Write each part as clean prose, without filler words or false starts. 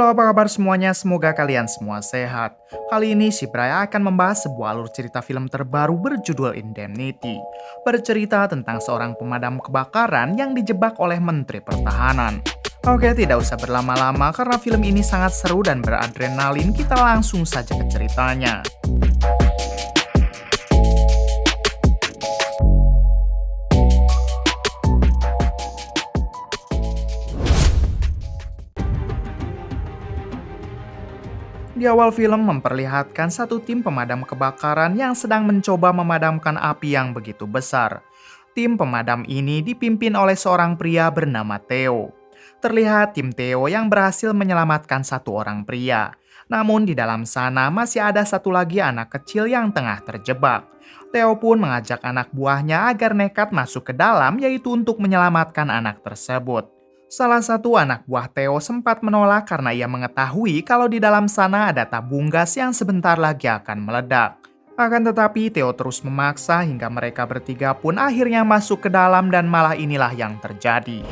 Halo, apa kabar semuanya? Semoga kalian semua sehat. Kali ini si Bray akan membahas sebuah alur cerita film terbaru berjudul Indemnity. Bercerita tentang seorang pemadam kebakaran yang dijebak oleh Menteri Pertahanan. Oke, tidak usah berlama-lama karena film ini sangat seru dan beradrenalin, kita langsung saja ke ceritanya. Di awal film memperlihatkan satu tim pemadam kebakaran yang sedang mencoba memadamkan api yang begitu besar. Tim pemadam ini dipimpin oleh seorang pria bernama Theo. Terlihat tim Theo yang berhasil menyelamatkan satu orang pria. Namun di dalam sana masih ada satu lagi anak kecil yang tengah terjebak. Theo pun mengajak anak buahnya agar nekat masuk ke dalam, yaitu untuk menyelamatkan anak tersebut. Salah satu anak buah Theo sempat menolak karena ia mengetahui kalau di dalam sana ada tabung gas yang sebentar lagi akan meledak. Akan tetapi Theo terus memaksa hingga mereka bertiga pun akhirnya masuk ke dalam dan malah inilah yang terjadi.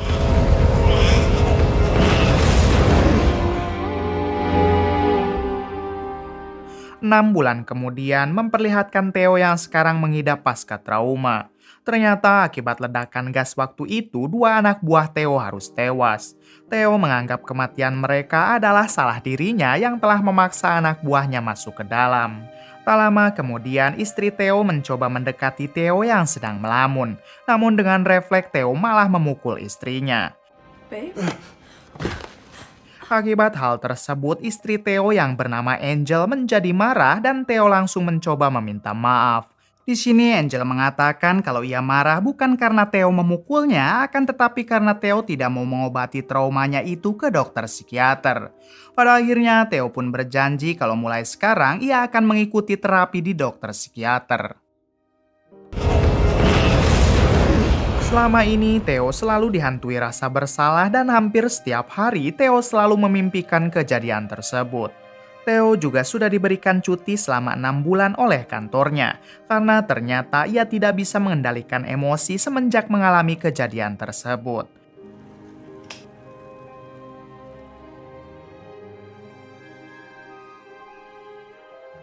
6 bulan kemudian memperlihatkan Theo yang sekarang mengidap pasca trauma. Ternyata akibat ledakan gas waktu itu, dua anak buah Theo harus tewas. Theo menganggap kematian mereka adalah salah dirinya yang telah memaksa anak buahnya masuk ke dalam. Tak lama kemudian, istri Theo mencoba mendekati Theo yang sedang melamun. Namun dengan refleks Theo malah memukul istrinya. Babe? Akibat hal tersebut, istri Theo yang bernama Angel menjadi marah dan Theo langsung mencoba meminta maaf. Di sini Angel mengatakan kalau ia marah bukan karena Theo memukulnya, akan tetapi karena Theo tidak mau mengobati traumanya itu ke dokter psikiater. Pada akhirnya Theo pun berjanji kalau mulai sekarang ia akan mengikuti terapi di dokter psikiater. Selama ini, Theo selalu dihantui rasa bersalah dan hampir setiap hari Theo selalu memimpikan kejadian tersebut. Theo juga sudah diberikan cuti selama 6 bulan oleh kantornya, karena ternyata ia tidak bisa mengendalikan emosi semenjak mengalami kejadian tersebut.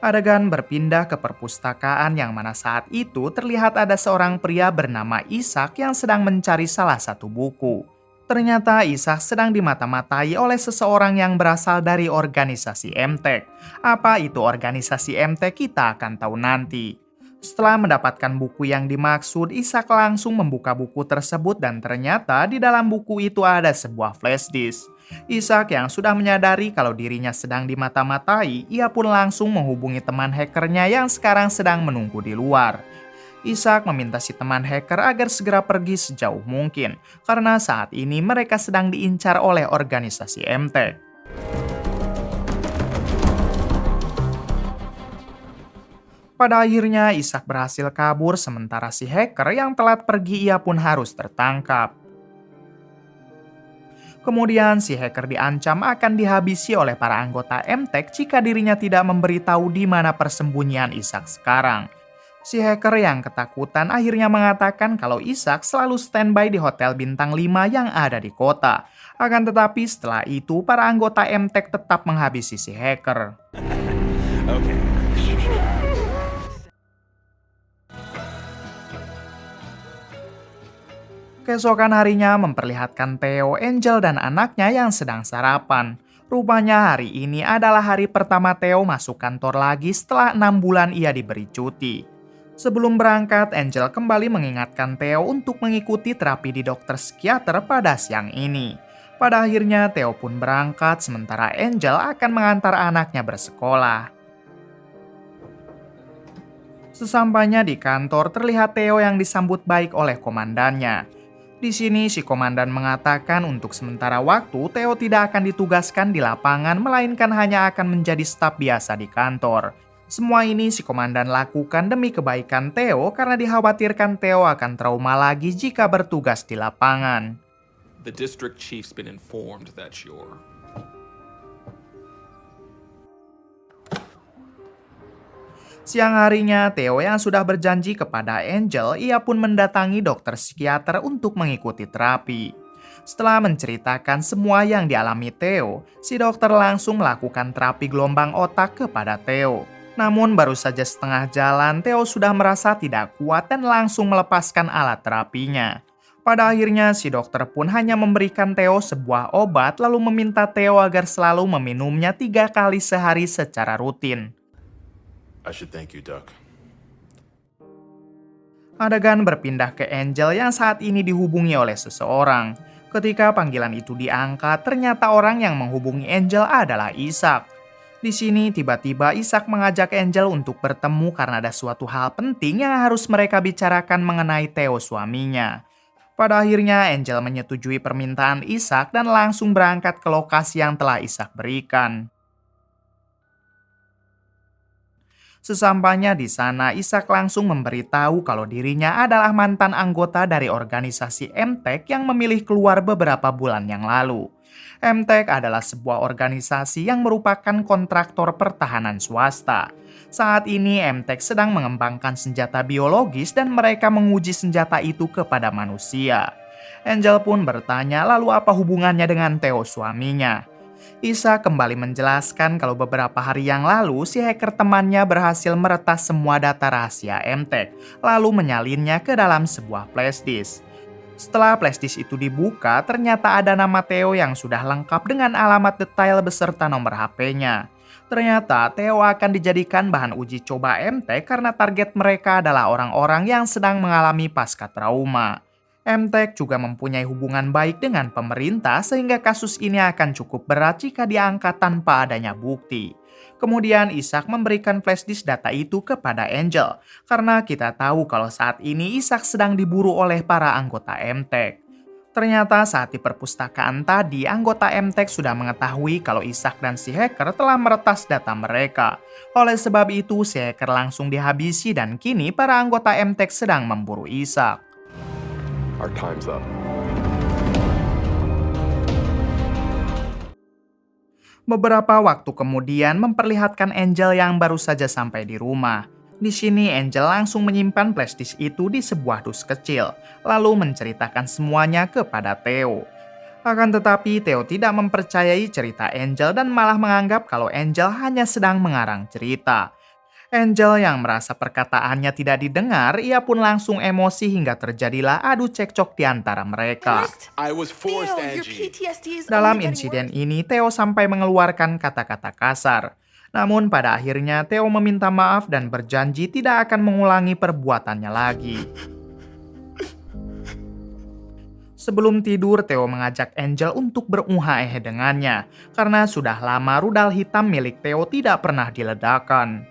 Adegan berpindah ke perpustakaan yang mana saat itu terlihat ada seorang pria bernama Ishak yang sedang mencari salah satu buku. Ternyata Ishak sedang dimata-matai oleh seseorang yang berasal dari organisasi MTech. Apa itu organisasi MTech kita akan tahu nanti. Setelah mendapatkan buku yang dimaksud, Ishak langsung membuka buku tersebut dan ternyata di dalam buku itu ada sebuah flash disk. Ishak yang sudah menyadari kalau dirinya sedang dimata-matai, ia pun langsung menghubungi teman hackernya yang sekarang sedang menunggu di luar. Ishak meminta si teman hacker agar segera pergi sejauh mungkin, karena saat ini mereka sedang diincar oleh organisasi MTech. Pada akhirnya Ishak berhasil kabur sementara si hacker yang telat pergi ia pun harus tertangkap. Kemudian si hacker diancam akan dihabisi oleh para anggota MTech jika dirinya tidak memberitahu di mana persembunyian Ishak sekarang. Si hacker yang ketakutan akhirnya mengatakan kalau Ishak selalu standby di hotel bintang 5 yang ada di kota. Akan tetapi setelah itu para anggota MTech tetap menghabisi si hacker. Okay. Keesokan harinya memperlihatkan Theo, Angel, dan anaknya yang sedang sarapan. Rupanya hari ini adalah hari pertama Theo masuk kantor lagi setelah 6 bulan ia diberi cuti. Sebelum berangkat, Angel kembali mengingatkan Theo untuk mengikuti terapi di dokter psikiater pada siang ini. Pada akhirnya Theo pun berangkat sementara Angel akan mengantar anaknya bersekolah. Sesampainya di kantor terlihat Theo yang disambut baik oleh komandannya. Di sini si komandan mengatakan untuk sementara waktu Theo tidak akan ditugaskan di lapangan melainkan hanya akan menjadi staf biasa di kantor. Semua ini si komandan lakukan demi kebaikan Theo karena dikhawatirkan Theo akan trauma lagi jika bertugas di lapangan. The district chief's been informed that you're... Siang harinya, Theo yang sudah berjanji kepada Angel, ia pun mendatangi dokter psikiater untuk mengikuti terapi. Setelah menceritakan semua yang dialami Theo, si dokter langsung melakukan terapi gelombang otak kepada Theo. Namun baru saja setengah jalan, Theo sudah merasa tidak kuat dan langsung melepaskan alat terapinya. Pada akhirnya, si dokter pun hanya memberikan Theo sebuah obat lalu meminta Theo agar selalu meminumnya 3 kali sehari secara rutin. I should thank you, Doc. Adegan berpindah ke Angel yang saat ini dihubungi oleh seseorang. Ketika panggilan itu diangkat, ternyata orang yang menghubungi Angel adalah Isaac. Di sini tiba-tiba Isaac mengajak Angel untuk bertemu karena ada suatu hal penting yang harus mereka bicarakan mengenai Theo suaminya. Pada akhirnya Angel menyetujui permintaan Isaac dan langsung berangkat ke lokasi yang telah Isaac berikan. Sesampainya di sana, Isaac langsung memberitahu kalau dirinya adalah mantan anggota dari organisasi MTech yang memilih keluar beberapa bulan yang lalu. MTech adalah sebuah organisasi yang merupakan kontraktor pertahanan swasta. Saat ini MTech sedang mengembangkan senjata biologis dan mereka menguji senjata itu kepada manusia. Angel pun bertanya lalu apa hubungannya dengan Theo suaminya. Isaac kembali menjelaskan kalau beberapa hari yang lalu si hacker temannya berhasil meretas semua data rahasia MTech, lalu menyalinnya ke dalam sebuah flash disk. Setelah flash disk itu dibuka, ternyata ada nama Theo yang sudah lengkap dengan alamat detail beserta nomor HP-nya. Ternyata Theo akan dijadikan bahan uji coba MTech karena target mereka adalah orang-orang yang sedang mengalami pasca trauma. MTech juga mempunyai hubungan baik dengan pemerintah sehingga kasus ini akan cukup berat jika diangkat tanpa adanya bukti. Kemudian Isaac memberikan flash disk data itu kepada Angel, karena kita tahu kalau saat ini Isaac sedang diburu oleh para anggota MTech. Ternyata saat di perpustakaan tadi, anggota MTech sudah mengetahui kalau Isaac dan si hacker telah meretas data mereka. Oleh sebab itu, si hacker langsung dihabisi dan kini para anggota MTech sedang memburu Isaac. Our time's up. Beberapa waktu kemudian memperlihatkan Angel yang baru saja sampai di rumah. Di sini Angel langsung menyimpan flash disk itu di sebuah dus kecil, lalu menceritakan semuanya kepada Theo. Akan tetapi Theo tidak mempercayai cerita Angel dan malah menganggap kalau Angel hanya sedang mengarang cerita. Angel yang merasa perkataannya tidak didengar, ia pun langsung emosi hingga terjadilah adu cekcok di antara mereka. I was forced, Theo, your Angie. PTSD is Dalam only getting insiden worse. ini, Theo sampai mengeluarkan kata-kata kasar. Namun pada akhirnya Theo meminta maaf dan berjanji tidak akan mengulangi perbuatannya lagi. Sebelum tidur, Theo mengajak Angel untuk beruhahe dengannya, karena sudah lama rudal hitam milik Theo tidak pernah diledakkan.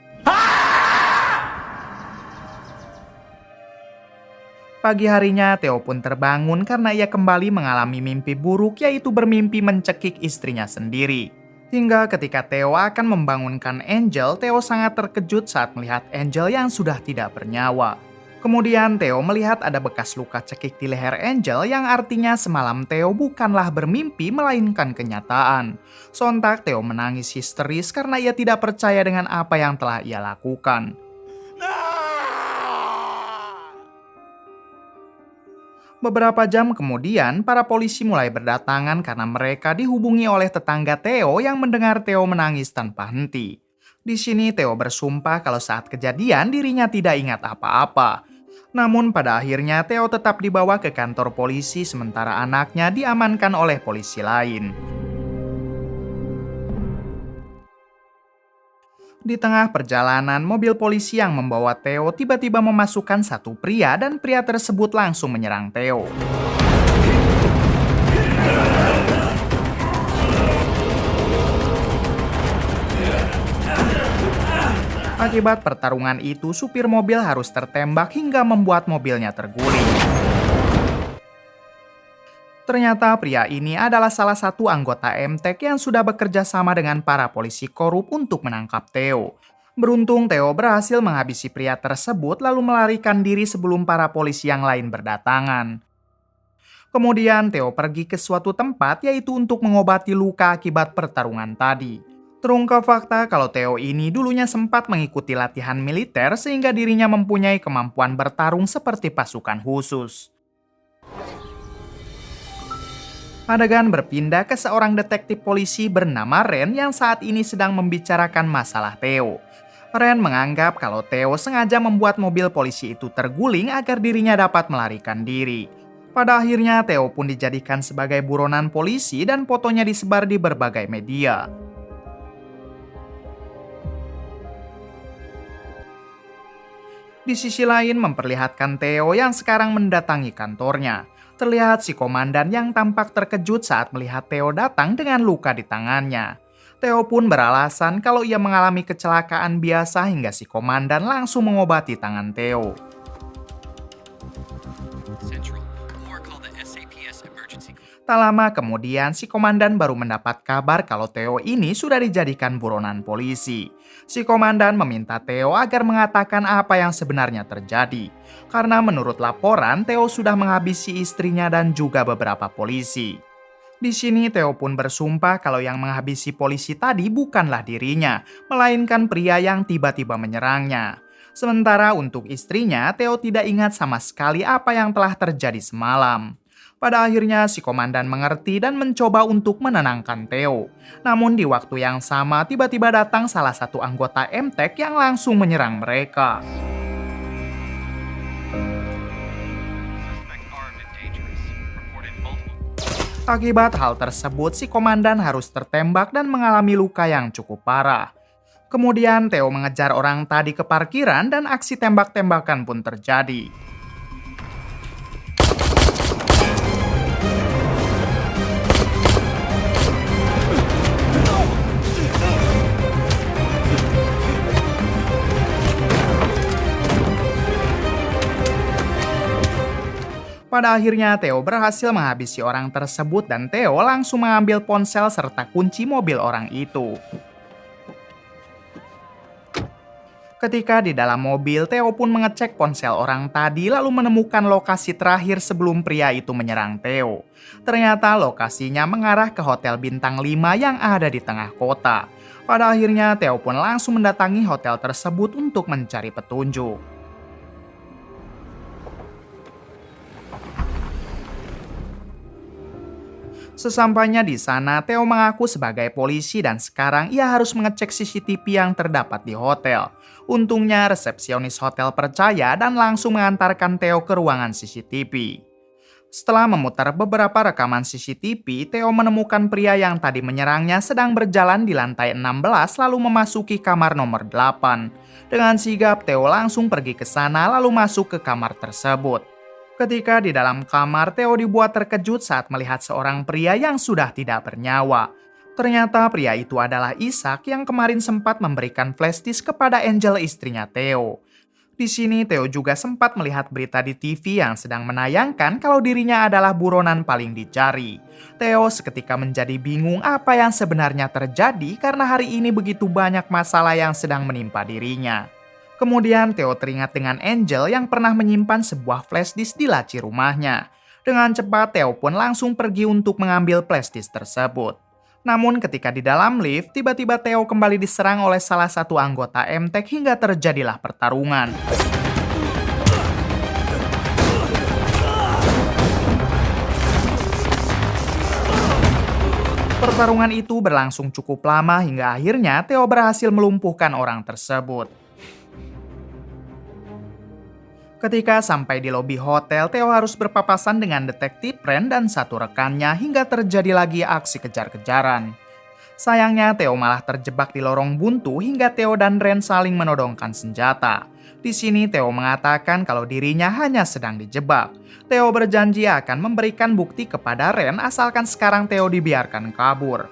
Pagi harinya, Theo pun terbangun karena ia kembali mengalami mimpi buruk, yaitu bermimpi mencekik istrinya sendiri. Hingga ketika Theo akan membangunkan Angel, Theo sangat terkejut saat melihat Angel yang sudah tidak bernyawa. Kemudian Theo melihat ada bekas luka cekik di leher Angel yang artinya semalam Theo bukanlah bermimpi melainkan kenyataan. Sontak Theo menangis histeris karena ia tidak percaya dengan apa yang telah ia lakukan. Beberapa jam kemudian, para polisi mulai berdatangan karena mereka dihubungi oleh tetangga Theo yang mendengar Theo menangis tanpa henti. Di sini Theo bersumpah kalau saat kejadian dirinya tidak ingat apa-apa. Namun pada akhirnya Theo tetap dibawa ke kantor polisi sementara anaknya diamankan oleh polisi lain. Di tengah perjalanan, mobil polisi yang membawa Theo tiba-tiba memasukkan satu pria dan pria tersebut langsung menyerang Theo. Akibat pertarungan itu, supir mobil harus tertembak hingga membuat mobilnya terguling. Ternyata pria ini adalah salah satu anggota MTech yang sudah bekerja sama dengan para polisi korup untuk menangkap Theo. Beruntung Theo berhasil menghabisi pria tersebut lalu melarikan diri sebelum para polisi yang lain berdatangan. Kemudian Theo pergi ke suatu tempat yaitu untuk mengobati luka akibat pertarungan tadi. Terungkap fakta kalau Theo ini dulunya sempat mengikuti latihan militer sehingga dirinya mempunyai kemampuan bertarung seperti pasukan khusus. Adegan berpindah ke seorang detektif polisi bernama Ren yang saat ini sedang membicarakan masalah Theo. Ren menganggap kalau Theo sengaja membuat mobil polisi itu terguling agar dirinya dapat melarikan diri. Pada akhirnya Theo pun dijadikan sebagai buronan polisi dan fotonya disebar di berbagai media. Di sisi lain memperlihatkan Theo yang sekarang mendatangi kantornya. Terlihat si komandan yang tampak terkejut saat melihat Theo datang dengan luka di tangannya. Theo pun beralasan kalau ia mengalami kecelakaan biasa hingga si komandan langsung mengobati tangan Theo. Tak lama kemudian, si komandan baru mendapat kabar kalau Theo ini sudah dijadikan buronan polisi. Si komandan meminta Theo agar mengatakan apa yang sebenarnya terjadi. Karena menurut laporan, Theo sudah menghabisi istrinya dan juga beberapa polisi. Di sini Theo pun bersumpah kalau yang menghabisi polisi tadi bukanlah dirinya, melainkan pria yang tiba-tiba menyerangnya. Sementara untuk istrinya, Theo tidak ingat sama sekali apa yang telah terjadi semalam. Pada akhirnya si komandan mengerti dan mencoba untuk menenangkan Theo. Namun di waktu yang sama tiba-tiba datang salah satu anggota MTEK yang langsung menyerang mereka. Akibat hal tersebut, si komandan harus tertembak dan mengalami luka yang cukup parah. Kemudian Theo mengejar orang tadi ke parkiran dan aksi tembak-tembakan pun terjadi. Pada akhirnya Theo berhasil menghabisi orang tersebut dan Theo langsung mengambil ponsel serta kunci mobil orang itu. Ketika di dalam mobil, Theo pun mengecek ponsel orang tadi lalu menemukan lokasi terakhir sebelum pria itu menyerang Theo. Ternyata lokasinya mengarah ke Hotel Bintang 5 yang ada di tengah kota. Pada akhirnya Theo pun langsung mendatangi hotel tersebut untuk mencari petunjuk. Sesampainya di sana, Theo mengaku sebagai polisi dan sekarang ia harus mengecek CCTV yang terdapat di hotel. Untungnya resepsionis hotel percaya dan langsung mengantarkan Theo ke ruangan CCTV. Setelah memutar beberapa rekaman CCTV, Theo menemukan pria yang tadi menyerangnya sedang berjalan di lantai 16 lalu memasuki kamar nomor 8. Dengan sigap, Theo langsung pergi ke sana lalu masuk ke kamar tersebut. Ketika di dalam kamar, Theo dibuat terkejut saat melihat seorang pria yang sudah tidak bernyawa. Ternyata pria itu adalah Ishak yang kemarin sempat memberikan flash disk kepada Angel istrinya Theo. Di sini Theo juga sempat melihat berita di TV yang sedang menayangkan kalau dirinya adalah buronan paling dicari. Theo seketika menjadi bingung apa yang sebenarnya terjadi karena hari ini begitu banyak masalah yang sedang menimpa dirinya. Kemudian Theo teringat dengan Angel yang pernah menyimpan sebuah flash disk di laci rumahnya. Dengan cepat Theo pun langsung pergi untuk mengambil flash disk tersebut. Namun ketika di dalam lift, tiba-tiba Theo kembali diserang oleh salah satu anggota MTEK hingga terjadilah pertarungan. Pertarungan itu berlangsung cukup lama hingga akhirnya Theo berhasil melumpuhkan orang tersebut. Ketika sampai di lobi hotel, Theo harus berpapasan dengan detektif Ren dan satu rekannya hingga terjadi lagi aksi kejar-kejaran. Sayangnya Theo malah terjebak di lorong buntu hingga Theo dan Ren saling menodongkan senjata. Di sini Theo mengatakan kalau dirinya hanya sedang dijebak. Theo berjanji akan memberikan bukti kepada Ren asalkan sekarang Theo dibiarkan kabur.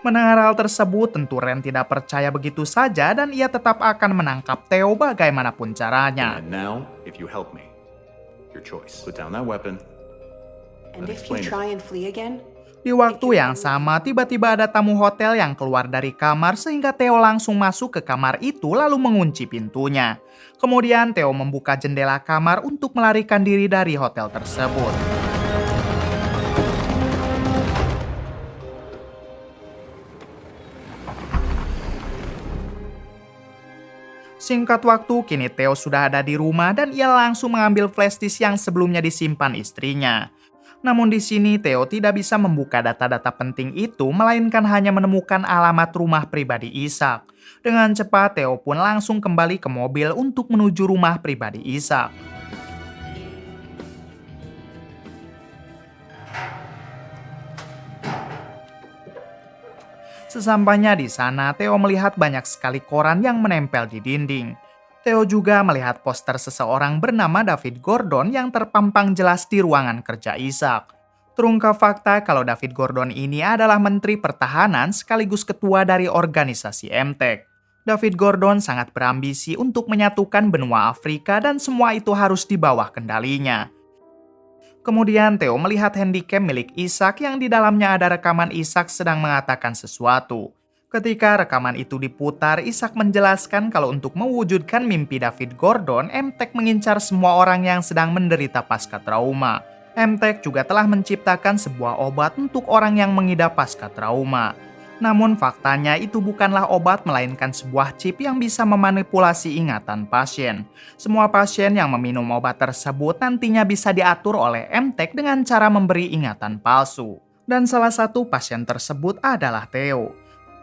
Mendengar hal tersebut, tentu Ren tidak percaya begitu saja dan ia tetap akan menangkap Theo bagaimanapun caranya. And now, if you help me, your choice. Put down that weapon. And if you try and flee again? Di waktu yang sama, tiba-tiba ada tamu hotel yang keluar dari kamar sehingga Theo langsung masuk ke kamar itu lalu mengunci pintunya. Kemudian Theo membuka jendela kamar untuk melarikan diri dari hotel tersebut. Singkat waktu, kini Theo sudah ada di rumah dan ia langsung mengambil flash disk yang sebelumnya disimpan istrinya. Namun di sini Theo tidak bisa membuka data-data penting itu, melainkan hanya menemukan alamat rumah pribadi Ishak. Dengan cepat Theo pun langsung kembali ke mobil untuk menuju rumah pribadi Ishak. Sesampainya di sana, Theo melihat banyak sekali koran yang menempel di dinding. Theo juga melihat poster seseorang bernama David Gordon yang terpampang jelas di ruangan kerja Ishak. Terungkap fakta kalau David Gordon ini adalah Menteri Pertahanan sekaligus ketua dari organisasi MTEK. David Gordon sangat berambisi untuk menyatukan benua Afrika dan semua itu harus di bawah kendalinya. Kemudian Theo melihat handycam milik Ishak yang di dalamnya ada rekaman Ishak sedang mengatakan sesuatu. Ketika rekaman itu diputar, Ishak menjelaskan kalau untuk mewujudkan mimpi David Gordon, MTEK mengincar semua orang yang sedang menderita pasca trauma. MTEK juga telah menciptakan sebuah obat untuk orang yang mengidap pasca trauma. Namun faktanya itu bukanlah obat melainkan sebuah chip yang bisa memanipulasi ingatan pasien. Semua pasien yang meminum obat tersebut nantinya bisa diatur oleh MTEK dengan cara memberi ingatan palsu. Dan salah satu pasien tersebut adalah Theo.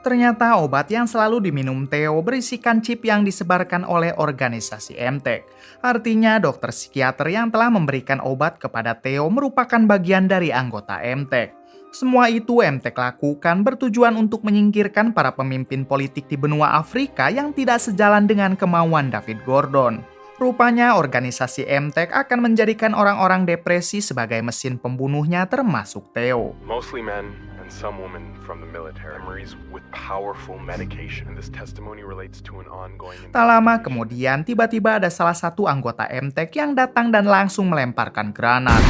Ternyata obat yang selalu diminum Theo berisikan chip yang disebarkan oleh organisasi MTEK. Artinya dokter psikiater yang telah memberikan obat kepada Theo merupakan bagian dari anggota MTEK. Semua itu MTEK lakukan bertujuan untuk menyingkirkan para pemimpin politik di benua Afrika yang tidak sejalan dengan kemauan David Gordon. Rupanya organisasi MTEK akan menjadikan orang-orang depresi sebagai mesin pembunuhnya termasuk Theo. Mostly men and some women from the military. Memories with powerful medication. And this testimony relates to an ongoing... Tak lama kemudian, tiba-tiba ada salah satu anggota MTEK yang datang dan langsung melemparkan granat.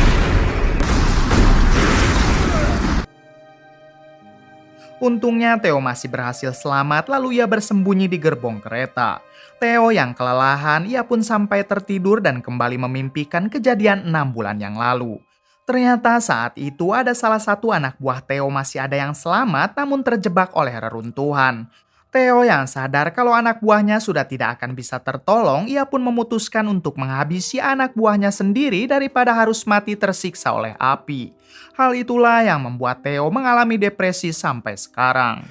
Untungnya Theo masih berhasil selamat lalu ia bersembunyi di gerbong kereta. Theo yang kelelahan, ia pun sampai tertidur dan kembali memimpikan kejadian 6 bulan yang lalu. Ternyata saat itu ada salah satu anak buah Theo masih ada yang selamat namun terjebak oleh reruntuhan. Theo yang sadar kalau anak buahnya sudah tidak akan bisa tertolong, ia pun memutuskan untuk menghabisi anak buahnya sendiri daripada harus mati tersiksa oleh api. Hal itulah yang membuat Theo mengalami depresi sampai sekarang.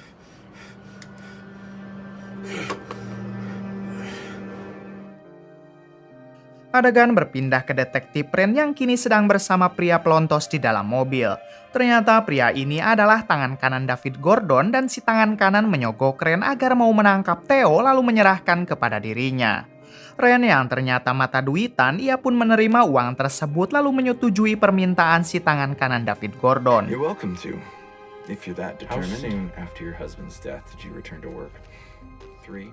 Adegan berpindah ke detektif Ren yang kini sedang bersama pria pelontos di dalam mobil. Ternyata pria ini adalah tangan kanan David Gordon dan si tangan kanan menyogok Ren agar mau menangkap Theo lalu menyerahkan kepada dirinya. Ren yang ternyata mata duitan, ia pun menerima uang tersebut lalu menyetujui permintaan si tangan kanan David Gordon. You're welcome to, if you're that determined. How soon after your husband's death did you return to work? 3.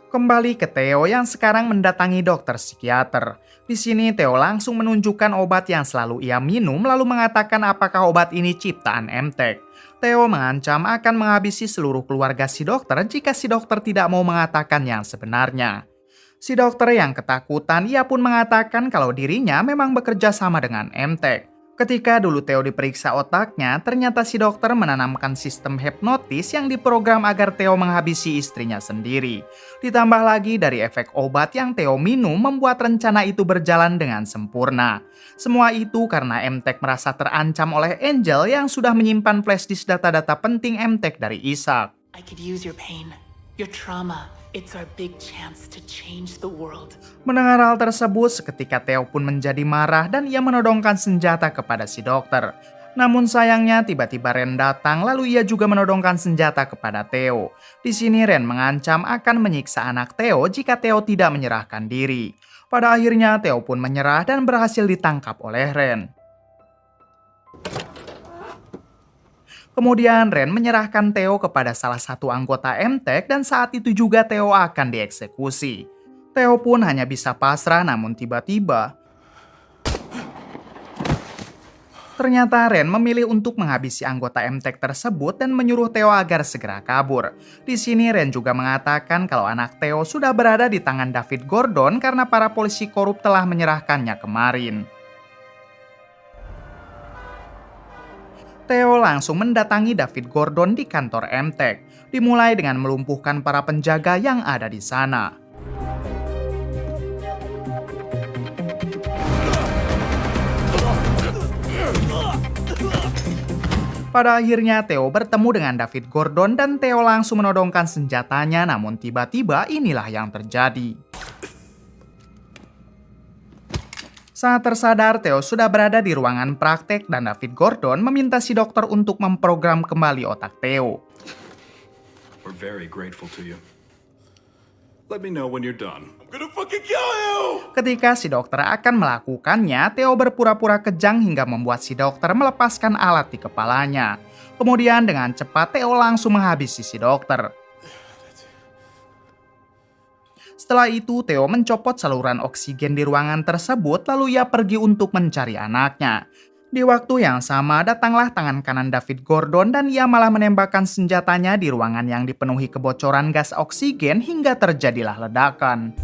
Kembali ke Theo yang sekarang mendatangi dokter psikiater. Di sini Theo langsung menunjukkan obat yang selalu ia minum lalu mengatakan apakah obat ini ciptaan MTEK. Theo mengancam akan menghabisi seluruh keluarga si dokter jika si dokter tidak mau mengatakan yang sebenarnya. Si dokter yang ketakutan, ia pun mengatakan kalau dirinya memang bekerja sama dengan MTEK. Ketika dulu Theo diperiksa otaknya, ternyata si dokter menanamkan sistem hipnotis yang diprogram agar Theo menghabisi istrinya sendiri. Ditambah lagi dari efek obat yang Theo minum membuat rencana itu berjalan dengan sempurna. Semua itu karena MTEK merasa terancam oleh Angel yang sudah menyimpan flashdisk data-data penting MTEK dari Ishak. I could use your pain, your trauma. It's our big chance to change the world. Mendengar hal tersebut, seketika Theo pun menjadi marah dan ia menodongkan senjata kepada si dokter. Namun sayangnya tiba-tiba Ren datang lalu ia juga menodongkan senjata kepada Theo. Di sini Ren mengancam akan menyiksa anak Theo jika Theo tidak menyerahkan diri. Pada akhirnya Theo pun menyerah dan berhasil ditangkap oleh Ren. Kemudian Ren menyerahkan Theo kepada salah satu anggota MTEK dan saat itu juga Theo akan dieksekusi. Theo pun hanya bisa pasrah namun tiba-tiba ternyata Ren memilih untuk menghabisi anggota MTEK tersebut dan menyuruh Theo agar segera kabur. Di sini Ren juga mengatakan kalau anak Theo sudah berada di tangan David Gordon karena para polisi korup telah menyerahkannya kemarin. Theo langsung mendatangi David Gordon di kantor MTEK, dimulai dengan melumpuhkan para penjaga yang ada di sana. Pada akhirnya Theo bertemu dengan David Gordon dan Theo langsung menodongkan senjatanya, namun tiba-tiba inilah yang terjadi. Saat tersadar, Theo sudah berada di ruangan praktek dan David Gordon meminta si dokter untuk memprogram kembali otak Theo. We're very grateful to you. Let me know when you're done. I'm gonna fucking kill you! Ketika si dokter akan melakukannya, Theo berpura-pura kejang hingga membuat si dokter melepaskan alat di kepalanya. Kemudian dengan cepat Theo langsung menghabisi si dokter. Setelah itu, Theo mencopot saluran oksigen di ruangan tersebut, lalu ia pergi untuk mencari anaknya. Di waktu yang sama, datanglah tangan kanan David Gordon dan ia malah menembakkan senjatanya di ruangan yang dipenuhi kebocoran gas oksigen hingga terjadilah ledakan.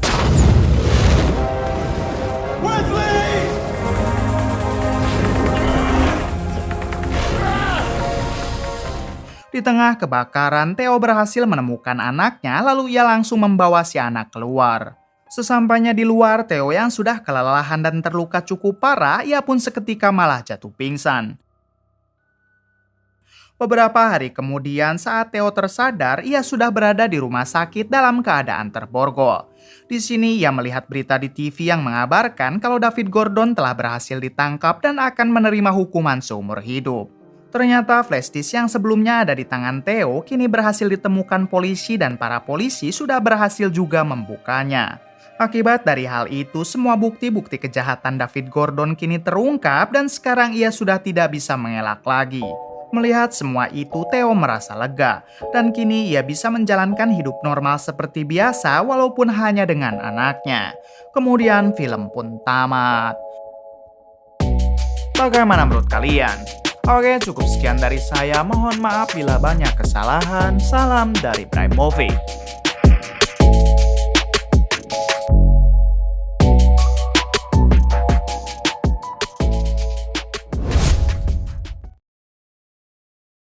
Di tengah kebakaran, Theo berhasil menemukan anaknya, lalu ia langsung membawa si anak keluar. Sesampainya di luar, Theo yang sudah kelelahan dan terluka cukup parah, ia pun seketika malah jatuh pingsan. Beberapa hari kemudian, saat Theo tersadar, ia sudah berada di rumah sakit dalam keadaan terborgol. Di sini, ia melihat berita di TV yang mengabarkan kalau David Gordon telah berhasil ditangkap dan akan menerima hukuman seumur hidup. Ternyata flash disk yang sebelumnya ada di tangan Theo kini berhasil ditemukan polisi dan para polisi sudah berhasil juga membukanya. Akibat dari hal itu, semua bukti-bukti kejahatan David Gordon kini terungkap dan sekarang ia sudah tidak bisa mengelak lagi. Melihat semua itu, Theo merasa lega dan kini ia bisa menjalankan hidup normal seperti biasa walaupun hanya dengan anaknya. Kemudian film pun tamat. Bagaimana menurut kalian? Oke, cukup sekian dari saya. Mohon maaf bila banyak kesalahan. Salam dari Prime Movie.